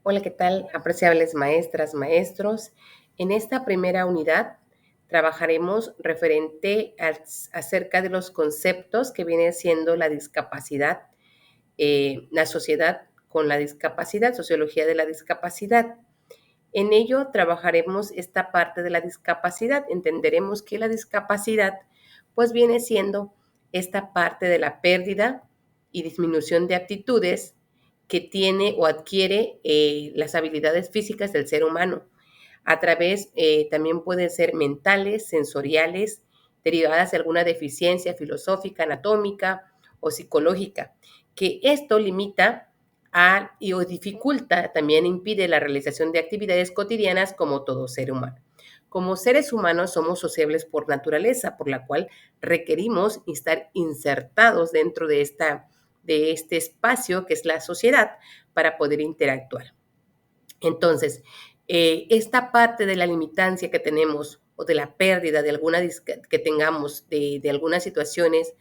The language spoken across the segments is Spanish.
Hola, ¿qué tal? Apreciables maestras, maestros. En esta primera unidad trabajaremos referente acerca de los conceptos que viene siendo la discapacidad, la sociedad con la discapacidad, sociología de la discapacidad. En ello trabajaremos esta parte de la discapacidad. Entenderemos que la discapacidad pues viene siendo esta parte de la pérdida y disminución de aptitudes que tiene o adquiere las habilidades físicas del ser humano. A través también pueden ser mentales, sensoriales, derivadas de alguna deficiencia filosófica, anatómica o psicológica, que esto limita o dificulta, también impide la realización de actividades cotidianas como todo ser humano. Como seres humanos somos sociables por naturaleza, por la cual requerimos estar insertados dentro de este espacio que es la sociedad para poder interactuar. Entonces, esta parte de la limitancia que tenemos o de la pérdida de alguna que tengamos de algunas situaciones,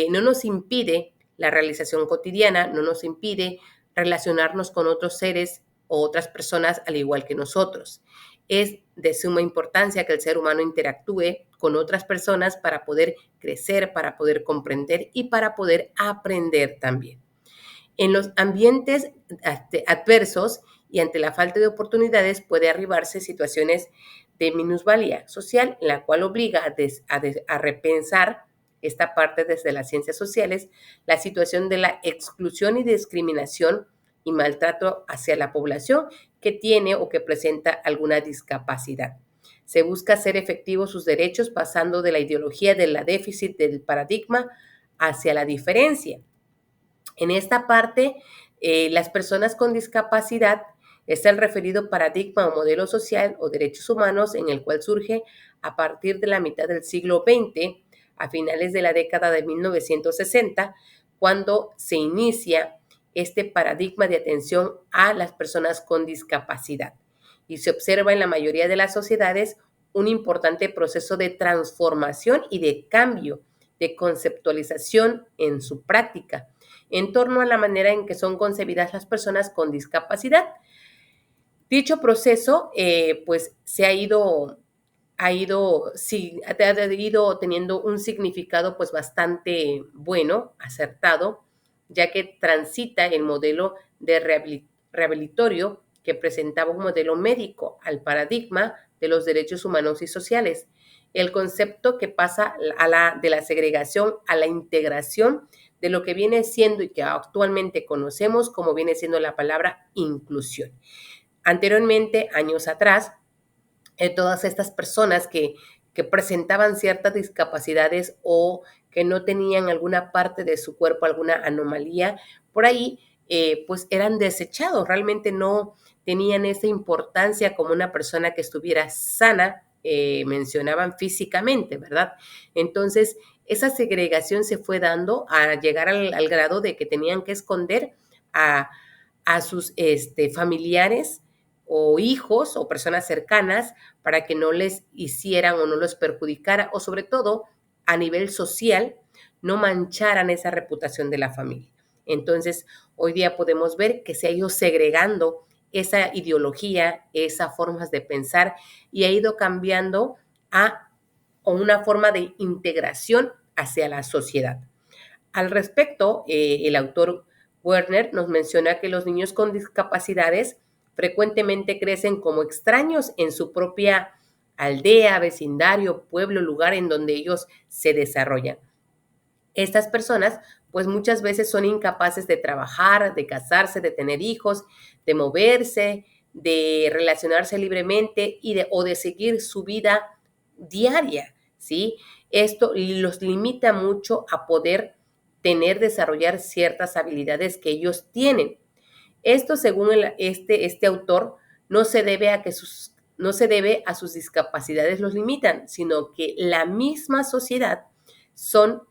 no nos impide la realización cotidiana, no nos impide relacionarnos con otros seres o otras personas al igual que nosotros. Es de suma importancia que el ser humano interactúe con otras personas para poder crecer, para poder comprender y para poder aprender también. En los ambientes adversos y ante la falta de oportunidades puede arribarse situaciones de minusvalía social, en la cual obliga a repensar esta parte desde las ciencias sociales, la situación de la exclusión y discriminación y maltrato hacia la población que tiene o que presenta alguna discapacidad. Se busca hacer efectivos sus derechos pasando de la ideología de la déficit del paradigma hacia la diferencia. En esta parte, las personas con discapacidad es el referido paradigma o modelo social o derechos humanos en el cual surge a partir de la mitad del siglo XX, a finales de la década de 1960, cuando se inicia este paradigma de atención a las personas con discapacidad. Y se observa en la mayoría de las sociedades un importante proceso de transformación y de cambio, de conceptualización en su práctica en torno a la manera en que son concebidas las personas con discapacidad. Dicho proceso, pues se ha ido teniendo un significado pues bastante bueno, acertado, ya que transita el modelo de rehabilitorio que presentaba un modelo médico al paradigma de los derechos humanos y sociales. El concepto que pasa de la segregación a la integración de lo que viene siendo y que actualmente conocemos como viene siendo la palabra inclusión. Anteriormente, años atrás, todas estas personas que presentaban ciertas discapacidades o que no tenían alguna parte de su cuerpo, alguna anomalía, por ahí, pues eran desechados, realmente no tenían esa importancia como una persona que estuviera sana, mencionaban físicamente, ¿verdad? Entonces, esa segregación se fue dando a llegar al grado de que tenían que esconder a, a sus familiares o hijos o personas cercanas para que no les hicieran o no los perjudicara o sobre todo a nivel social no mancharan esa reputación de la familia. Entonces, hoy día podemos ver que se ha ido segregando esa ideología, esas formas de pensar y ha ido cambiando a una forma de integración hacia la sociedad. Al respecto, el autor Werner nos menciona que los niños con discapacidades frecuentemente crecen como extraños en su propia aldea, vecindario, pueblo, lugar en donde ellos se desarrollan. Estas personas, pues muchas veces son incapaces de trabajar, de casarse, de tener hijos, de moverse, de relacionarse libremente o de seguir su vida diaria, ¿sí? Esto los limita mucho a poder desarrollar ciertas habilidades que ellos tienen. Esto, según este autor, no se debe no se debe a sus discapacidades los limitan, sino que la misma sociedad son,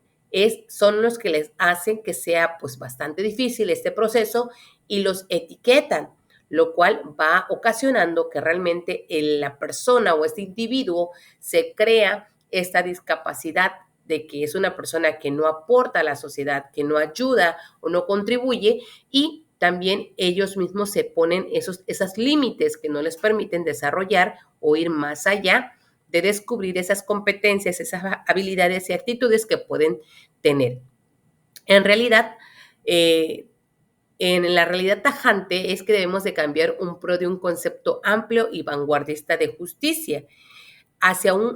son los que les hacen que sea pues bastante difícil este proceso y los etiquetan, lo cual va ocasionando que realmente la persona o este individuo se crea esta discapacidad de que es una persona que no aporta a la sociedad, que no ayuda o no contribuye y también ellos mismos se ponen esos límites que no les permiten desarrollar o ir más allá de descubrir esas competencias, esas habilidades y actitudes que pueden tener. En realidad, en la realidad tajante es que debemos de cambiar de un concepto amplio y vanguardista de justicia.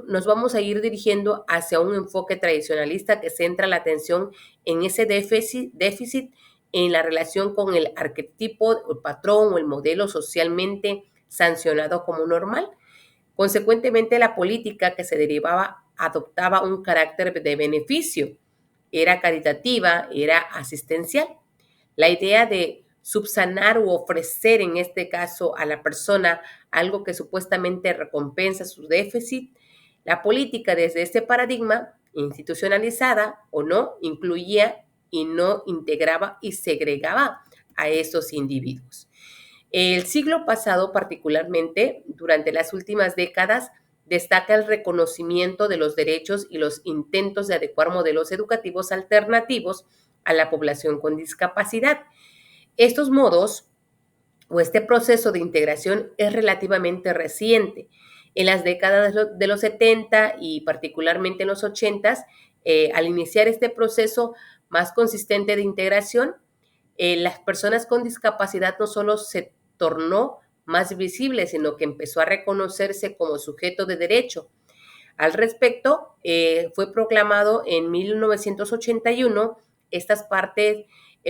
Nos vamos a ir dirigiendo hacia un enfoque tradicionalista que centra la atención en ese déficit en la relación con el arquetipo, el patrón o el modelo socialmente sancionado como normal. Consecuentemente, la política que se derivaba adoptaba un carácter de beneficio, era caritativa, era asistencial. La idea de subsanar u ofrecer en este caso a la persona algo que supuestamente recompensa su déficit, la política desde este paradigma, institucionalizada o no, incluía y no integraba y segregaba a esos individuos. El siglo pasado, particularmente durante las últimas décadas, destaca el reconocimiento de los derechos y los intentos de adecuar modelos educativos alternativos a la población con discapacidad. Estos modos o este proceso de integración es relativamente reciente. En las décadas de los 70 y particularmente en los 80, al iniciar este proceso más consistente de integración, las personas con discapacidad no solo se tornó más visible, sino que empezó a reconocerse como sujeto de derecho. Al respecto, fue proclamado en 1981 estas partes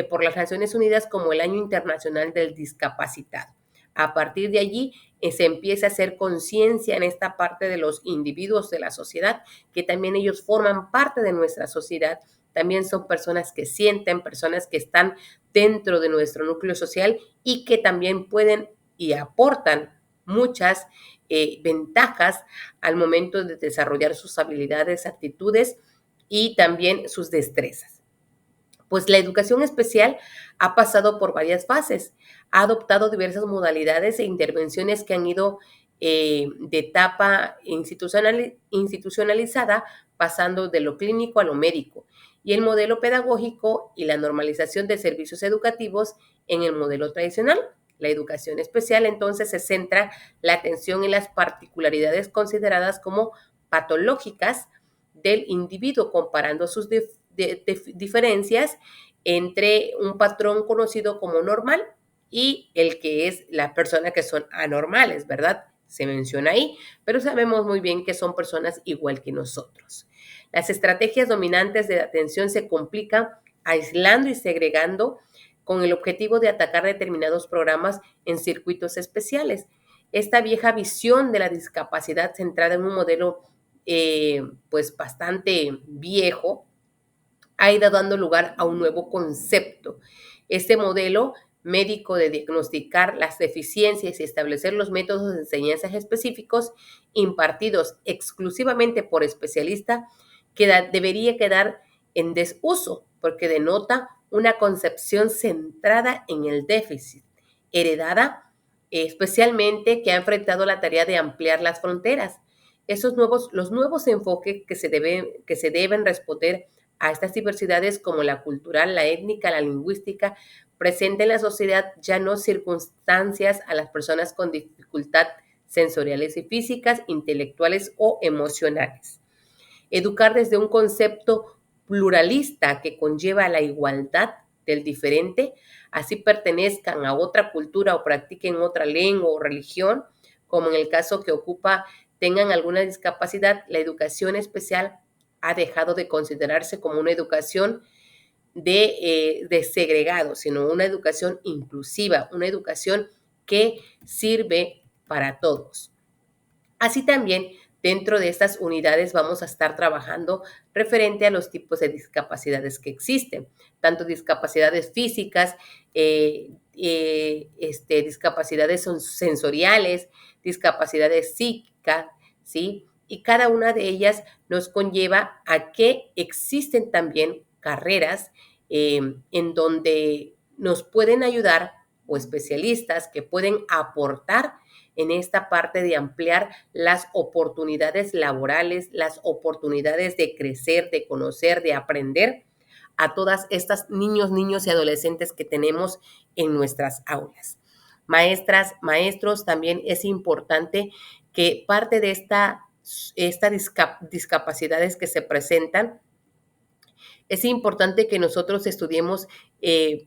por las Naciones Unidas como el Año Internacional del Discapacitado. A partir de allí se empieza a hacer conciencia en esta parte de los individuos de la sociedad, que también ellos forman parte de nuestra sociedad, también son personas que sienten, personas que están dentro de nuestro núcleo social y que también pueden y aportan muchas ventajas al momento de desarrollar sus habilidades, actitudes y también sus destrezas. Pues la educación especial ha pasado por varias fases, ha adoptado diversas modalidades e intervenciones que han ido de etapa institucionalizada, pasando de lo clínico a lo médico, y el modelo pedagógico y la normalización de servicios educativos en el modelo tradicional. La educación especial entonces se centra la atención en las particularidades consideradas como patológicas del individuo, comparando sus diferencias entre un patrón conocido como normal y el que es la persona que son anormales, ¿verdad? Se menciona ahí, pero sabemos muy bien que son personas igual que nosotros. Las estrategias dominantes de atención se complican aislando y segregando con el objetivo de atacar determinados programas en circuitos especiales. Esta vieja visión de la discapacidad centrada en un modelo pues bastante viejo ha ido dando lugar a un nuevo concepto. Este modelo médico de diagnosticar las deficiencias y establecer los métodos de enseñanza específicos impartidos exclusivamente por especialistas debería quedar en desuso porque denota una concepción centrada en el déficit, heredada especialmente que ha enfrentado la tarea de ampliar las fronteras. Los nuevos enfoques que se deben responder a estas diversidades como la cultural, la étnica, la lingüística, presenta en la sociedad ya no circunstancias a las personas con dificultad sensoriales y físicas, intelectuales o emocionales. Educar desde un concepto pluralista que conlleva la igualdad del diferente, así pertenezcan a otra cultura o practiquen otra lengua o religión, como en el caso que ocupa tengan alguna discapacidad, la educación especial ha dejado de considerarse como una educación de segregado, sino una educación inclusiva, una educación que sirve para todos. Así también, dentro de estas unidades vamos a estar trabajando referente a los tipos de discapacidades que existen, tanto discapacidades físicas, discapacidades sensoriales, discapacidades psíquicas, ¿sí? Y cada una de ellas nos conlleva a que existen también carreras en donde nos pueden ayudar o especialistas que pueden aportar en esta parte de ampliar las oportunidades laborales, las oportunidades de crecer, de conocer, de aprender a todas estas niños y adolescentes que tenemos en nuestras aulas. Maestras, maestros, también es importante que parte de estas discapacidades que se presentan, es importante que nosotros estudiemos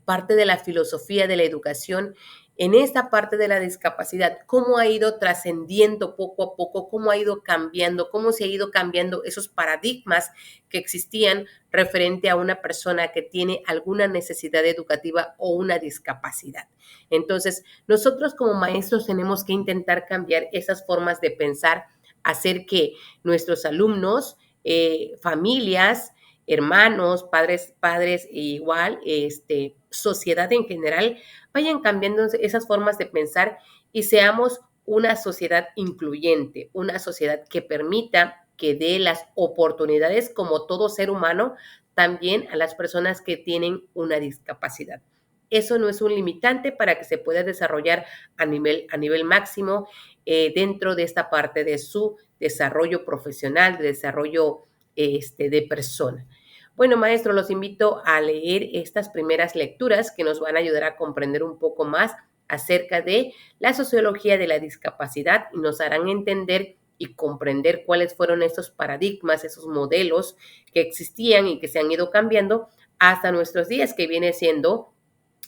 parte de la filosofía de la educación en esta parte de la discapacidad, cómo ha ido trascendiendo poco a poco, cómo ha ido cambiando, cómo se ha ido cambiando esos paradigmas que existían referente a una persona que tiene alguna necesidad educativa o una discapacidad. Entonces, nosotros como maestros tenemos que intentar cambiar esas formas de pensar, hacer que nuestros alumnos, familias, hermanos, padres igual, sociedad en general, vayan cambiando esas formas de pensar y seamos una sociedad incluyente, una sociedad que permita que dé las oportunidades como todo ser humano también a las personas que tienen una discapacidad. Eso no es un limitante para que se pueda desarrollar a nivel máximo dentro de esta parte de su desarrollo profesional, de desarrollo de persona. Bueno, maestro, los invito a leer estas primeras lecturas que nos van a ayudar a comprender un poco más acerca de la sociología de la discapacidad y nos harán entender y comprender cuáles fueron esos paradigmas, esos modelos que existían y que se han ido cambiando hasta nuestros días, que viene siendo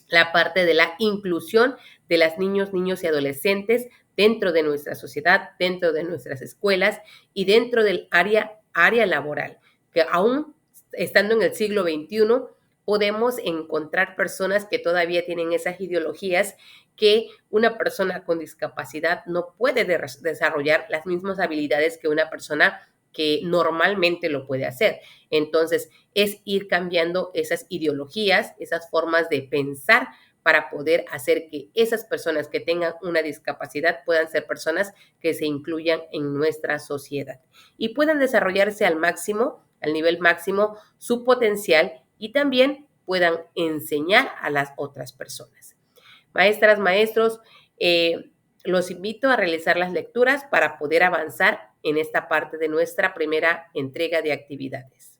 la parte de la inclusión de las niños y adolescentes dentro de nuestra sociedad, dentro de nuestras escuelas y dentro del área laboral, que aún estando en el siglo XXI, podemos encontrar personas que todavía tienen esas ideologías que una persona con discapacidad no puede desarrollar las mismas habilidades que una persona que normalmente lo puede hacer. Entonces, es ir cambiando esas ideologías, esas formas de pensar para poder hacer que esas personas que tengan una discapacidad puedan ser personas que se incluyan en nuestra sociedad y puedan desarrollarse al máximo, al nivel máximo, su potencial y también puedan enseñar a las otras personas. Maestras, maestros, los invito a realizar las lecturas para poder avanzar en esta parte de nuestra primera entrega de actividades.